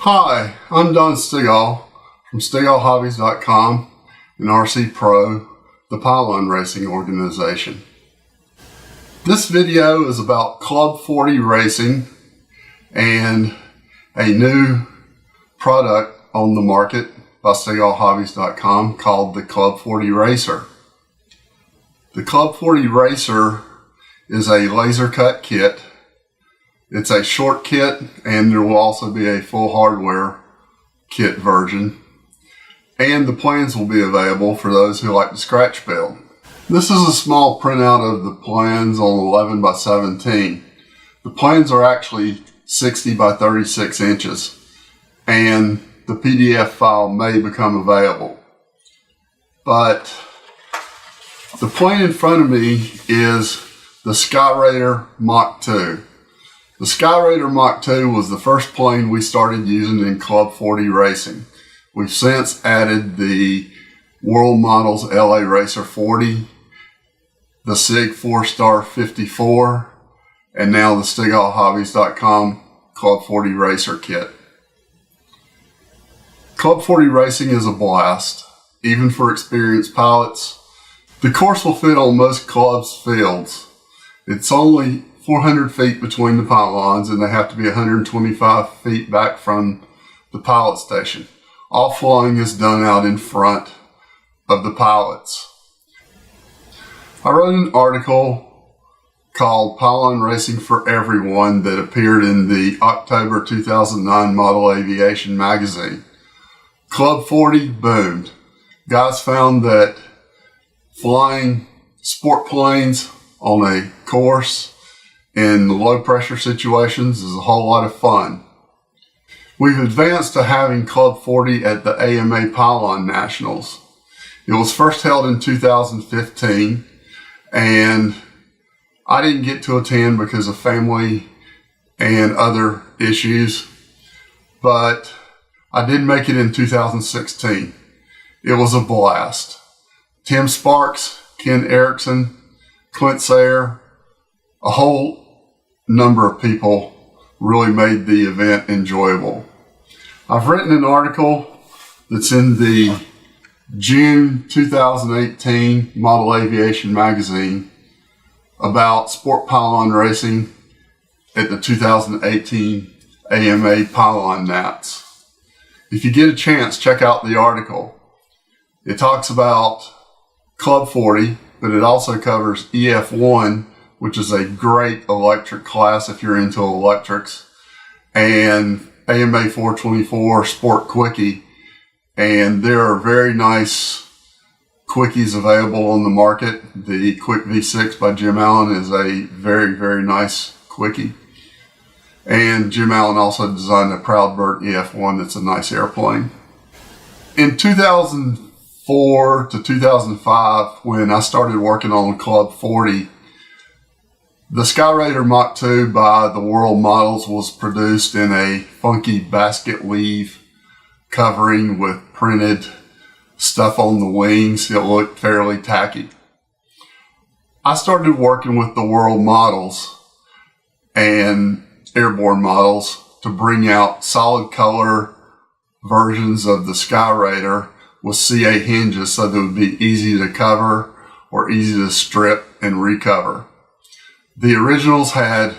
Hi, I'm Don Stegall from RCFieldBox.com and RC Pro, the pylon racing organization. This video is about Club 40 racing and a new product on the market by RCFieldBox.com called the Club 40 Racer. The Club 40 Racer is a laser cut kit. It's a short kit, and there will also be a full hardware kit version. And the plans will be available for those who like to scratch build. This is a small printout of the plans on 11 by 17. The plans are actually 60 by 36 inches, and the PDF file may become available. But the plane in front of me is the Skyraider Mach 2. The Skyraider Mach 2 was the first plane we started using in Club 40 racing. We've since added the World Models LA Racer 40, the SIG 4-Star 54, and now the RCFieldBox.com Club 40 Racer kit. Club 40 racing is a blast, even for experienced pilots. The course will fit on most clubs' fields. It's only 400 feet between the pylons, and they have to be 125 feet back from the pilot station. All flying is done out in front of the pilots. I wrote an article called Pylon Racing for Everyone that appeared in the October 2009 Model Aviation magazine. Club 40 boomed. Guys found that flying sport planes on a course in low pressure situations is a whole lot of fun. We've advanced to having Club 40 at the AMA Pylon Nationals. It was first held in 2015, and I didn't get to attend because of family and other issues, but I did make it in 2016. It was a blast. Tim Sparks, Ken Erickson, Clint Sayer, a whole number of people really made the event enjoyable. I've written an article that's in the June 2018 Model Aviation magazine about sport pylon racing at the 2018 AMA Pylon Nats. If you get a chance, check out the article. It talks about Club 40, but it also covers EF1, which is a great electric class if you're into electrics, and AMA 424 Sport Quickie. And there are very nice quickies available on the market. The Quick V6 by Jim Allen is a very, very nice quickie. And Jim Allen also designed a Proudbird EF1 that's a nice airplane. In 2004 to 2005, when I started working on Club 40, the Skyraider Mach 2 by the World Models was produced in a funky basket weave covering with printed stuff on the wings. It looked fairly tacky. I started working with the World Models and Airborne Models to bring out solid color versions of the Skyraider with CA hinges so that it would be easy to cover or easy to strip and recover. The originals had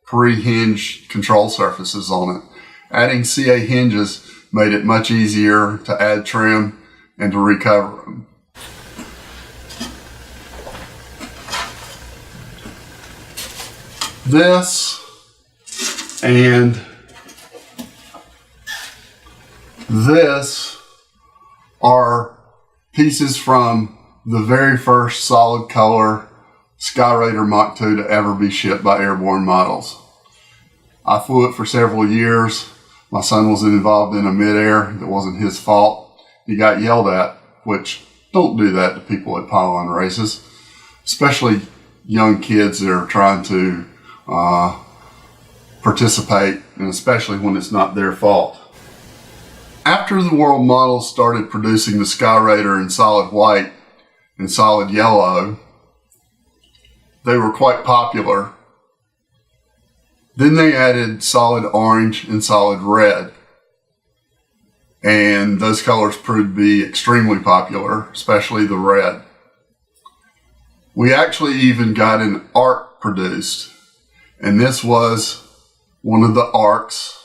pre-hinged control surfaces on it. Adding CA hinges made it much easier to add trim and to recover them. This and this are pieces from the very first solid color Skyraider Mach 2 to ever be shipped by Airborne Models. I flew it for several years. My son was involved in a midair that wasn't his fault. He got yelled at, which don't do that to people at pylon races, especially young kids that are trying to participate, and especially when it's not their fault. After the World Models started producing the Skyraider in solid white and solid yellow, they were quite popular. Then they added solid orange and solid red. and those colors proved to be extremely popular, especially the red. We actually even got an arc produced, and this was one of the arcs,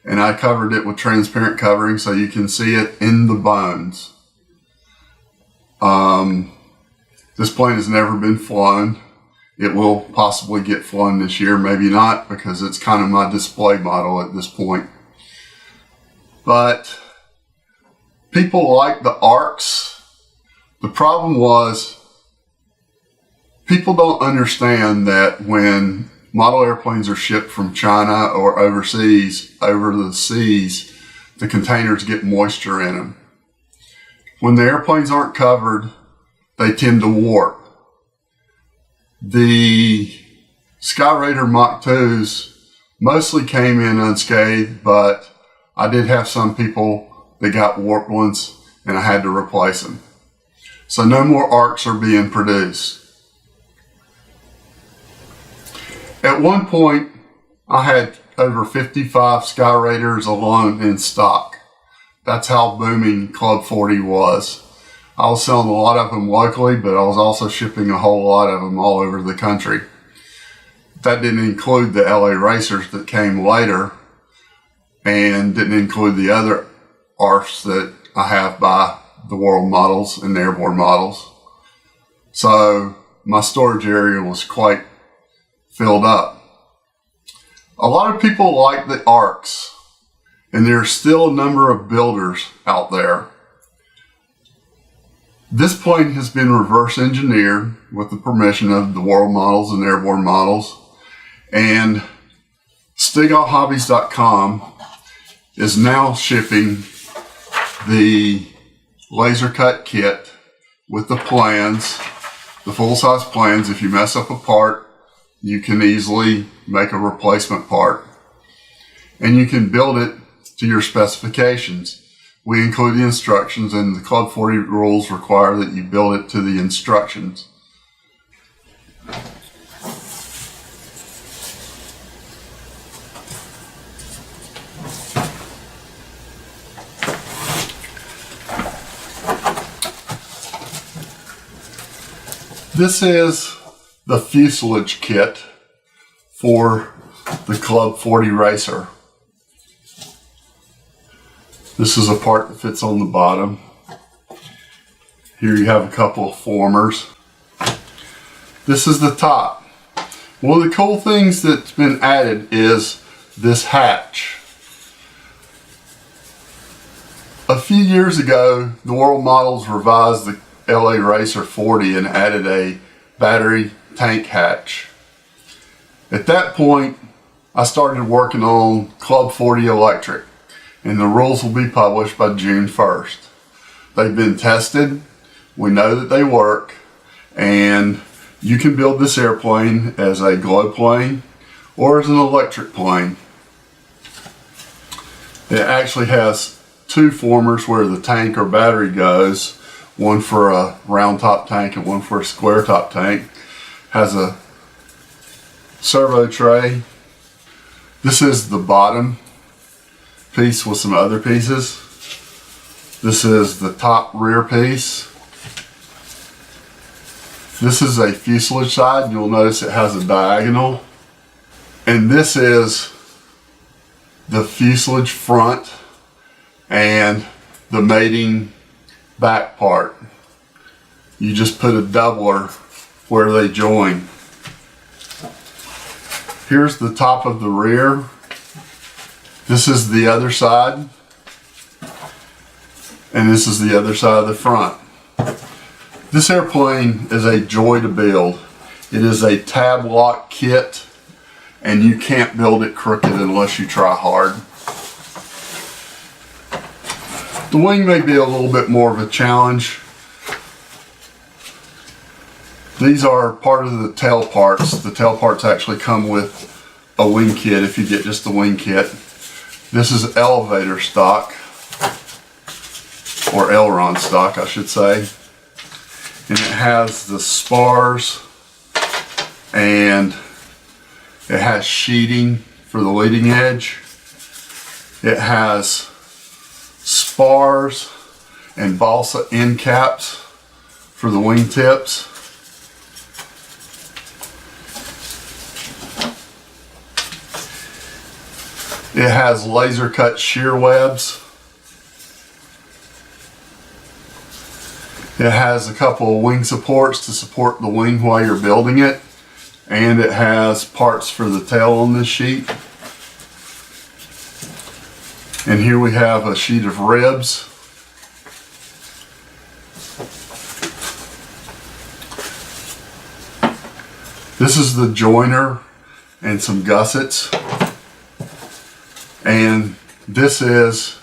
and I covered it with transparent covering so you can see it in the bones. This plane has never been flown. It will possibly get flown this year, maybe not, because it's kind of my display model at this point. But people like the arcs. The problem was people don't understand that when model airplanes are shipped from China or overseas, over the seas, the containers get moisture in them. When the airplanes aren't covered, they tend to warp. The Skyraider Mach 2s mostly came in unscathed, but I did have some people that got warped ones and I had to replace them. So no more arcs are being produced. At one point, I had over 55 Skyraiders alone in stock. That's how booming Club 40 was. I was selling a lot of them locally, but I was also shipping a whole lot of them all over the country. That didn't include the LA Racers that came later, and didn't include the other ARFs that I have by the world models and the airborne models. So my storage area was quite filled up. A lot of people like the arcs, and there's still a number of builders out there. This plane has been reverse engineered with the permission of the world models and airborne models, and RCFieldBox.com is now shipping the laser cut kit with the plans, the full-size plans. If you mess up a part, you can easily make a replacement part, and you can build it to your specifications. We include the instructions, and the Club 40 rules require that you build it to the instructions. This is the fuselage kit for the Club 40 Racer. This is a part that fits on the bottom. Here you have a couple of formers. This is the top. One of the cool things that's been added is this hatch. A few years ago, the world models revised the LA Racer 40 and added a battery tank hatch. At that point, I started working on Club 40 Electric, and the rules will be published by June 1st. They've been tested, we know that they work, and you can build this airplane as a glow plane or as an electric plane. It actually has two formers where the tank or battery goes, one for a round top tank and one for a square top tank. Has a servo tray. This is the bottom piece with some other pieces. This is the top rear piece. This is a fuselage side. You'll notice it has a diagonal. And this is the fuselage front and the mating back part. You just put a doubler where they join. Here's the top of the rear. This is the other side, and this is the other side of the front. This airplane is a joy to build. It is a tab lock kit, and you can't build it crooked unless you try hard. The wing may be a little bit more of a challenge. These are part of the tail parts. The tail parts actually come with a wing kit if you get just the wing kit. This is elevator stock, or aileron stock I should say. And it has the spars, and it has sheeting for the leading edge. It has spars and balsa end caps for the wing tips. It has laser cut shear webs. It has a couple of wing supports to support the wing while you're building it. And it has parts for the tail on this sheet. And here we have a sheet of ribs. This is the joiner and some gussets. And this is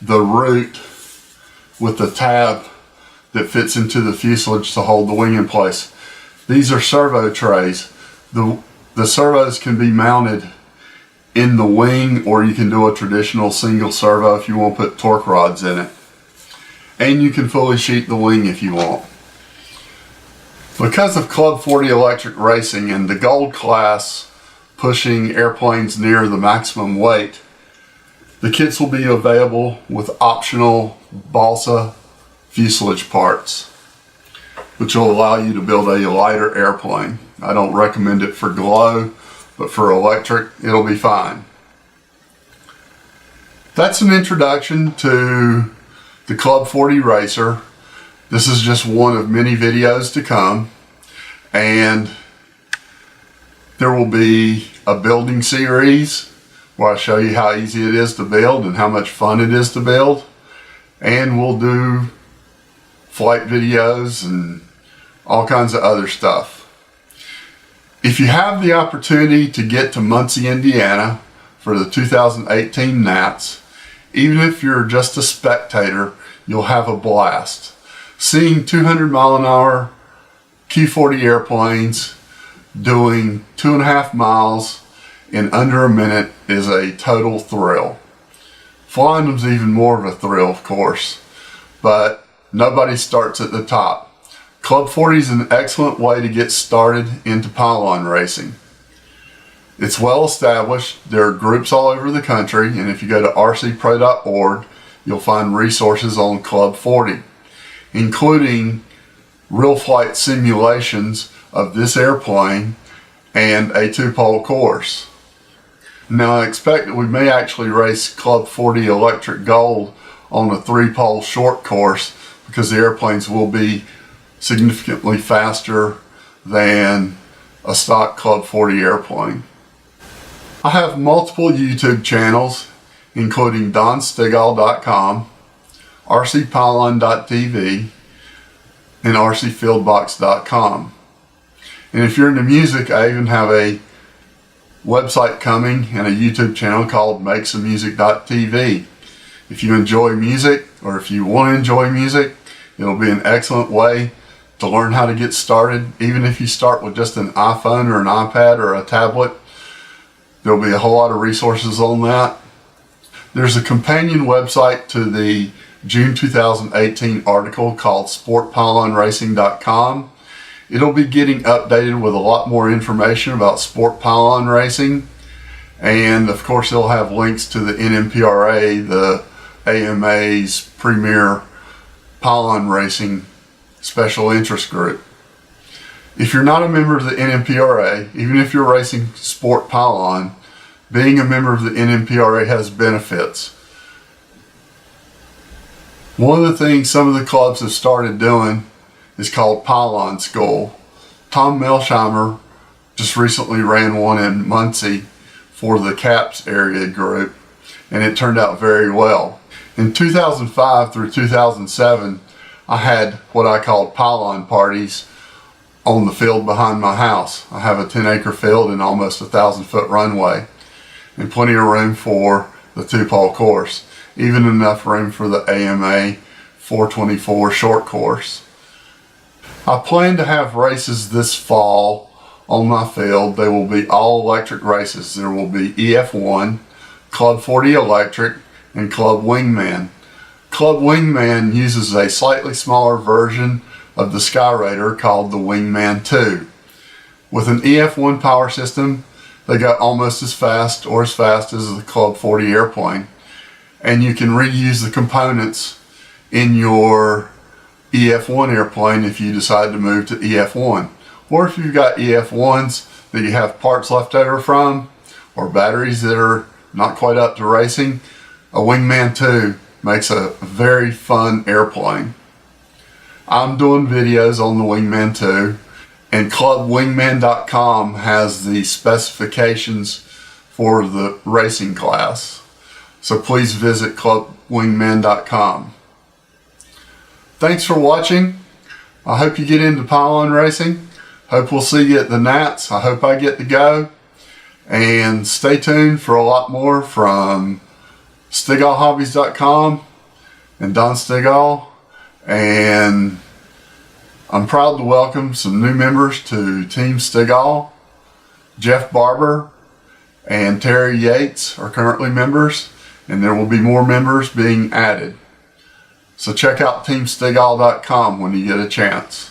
the root with the tab that fits into the fuselage to hold the wing in place. These are servo trays. The servos can be mounted in the wing, or you can do a traditional single servo if you want to put torque rods in it. And you can fully sheet the wing if you want. Because of Club 40 electric racing and the gold class pushing airplanes near the maximum weight, the kits will be available with optional balsa fuselage parts, which will allow you to build a lighter airplane. I don't recommend it for glow, but for electric, it'll be fine. That's an introduction to the Club 40 Racer. This is just one of many videos to come, and there will be a building series where I show you how easy it is to build and how much fun it is to build, and we'll do flight videos and all kinds of other stuff. If you have the opportunity to get to Muncie, Indiana for the 2018 Nats, even if you're just a spectator, you'll have a blast. Seeing 200-mile-an-hour Q-40 airplanes doing 2.5 miles in under a minute is a total thrill. Flying them's even more of a thrill, of course, but nobody starts at the top. Club 40 is an excellent way to get started into pylon racing. It's well established. There are groups all over the country, and if you go to rcpro.org, you'll find resources on Club 40, including real flight simulations of this airplane and a 2-pole course. Now I expect that we may actually race Club 40 Electric Gold on a 3-pole short course, because the airplanes will be significantly faster than a stock Club 40 airplane. I have multiple YouTube channels, including DonStegall.com, RCPylon.tv, and RCFieldBox.com. And if you're into music, I even have a website coming and a YouTube channel called MakeSomeMusic.tv. If you enjoy music, or if you want to enjoy music, it'll be an excellent way to learn how to get started. Even if you start with just an iPhone or an iPad or a tablet, there'll be a whole lot of resources on that. There's a companion website to the June 2018 article called SportPylonRacing.com. It'll be getting updated with a lot more information about sport pylon racing, and of course it'll have links to the NMPRA, the AMA's premier pylon racing special interest group. If you're not a member of the NMPRA, even if you're racing sport pylon, being a member of the NMPRA has benefits. One of the things some of the clubs have started doing is called Pylon School. Tom Melsheimer just recently ran one in Muncie for the CAPS area group, and it turned out very well. In 2005 through 2007, I had what I called pylon parties on the field behind my house. I have a 10-acre field and almost a 1,000-foot runway, and plenty of room for the 2-pole course, even enough room for the AMA 424 short course. I plan to have races this fall on my field. They will be all electric races. There will be EF1, Club 40 Electric, and Club Wingman. Club Wingman uses a slightly smaller version of the Skyraider called the Wingman 2. With an EF1 power system, they got almost as fast or as fast as the Club 40 airplane. and you can reuse the components in your EF1 airplane if you decide to move to EF1. Or if you've got EF1s that you have parts left over from, or batteries that are not quite up to racing, a Wingman 2 makes a very fun airplane. I'm doing videos on the Wingman 2, and ClubWingman.com has the specifications for the racing class. So please visit ClubWingman.com. Thanks for watching. I hope you get into pylon racing. Hope we'll see you at the Nats. I hope I get to go. And stay tuned for a lot more from StegallHobbies.com and Don Stegall. And I'm proud to welcome some new members to Team Stegall. Jeff Barber and Terry Yates are currently members, and there will be more members being added. So check out TeamStegall.com when you get a chance.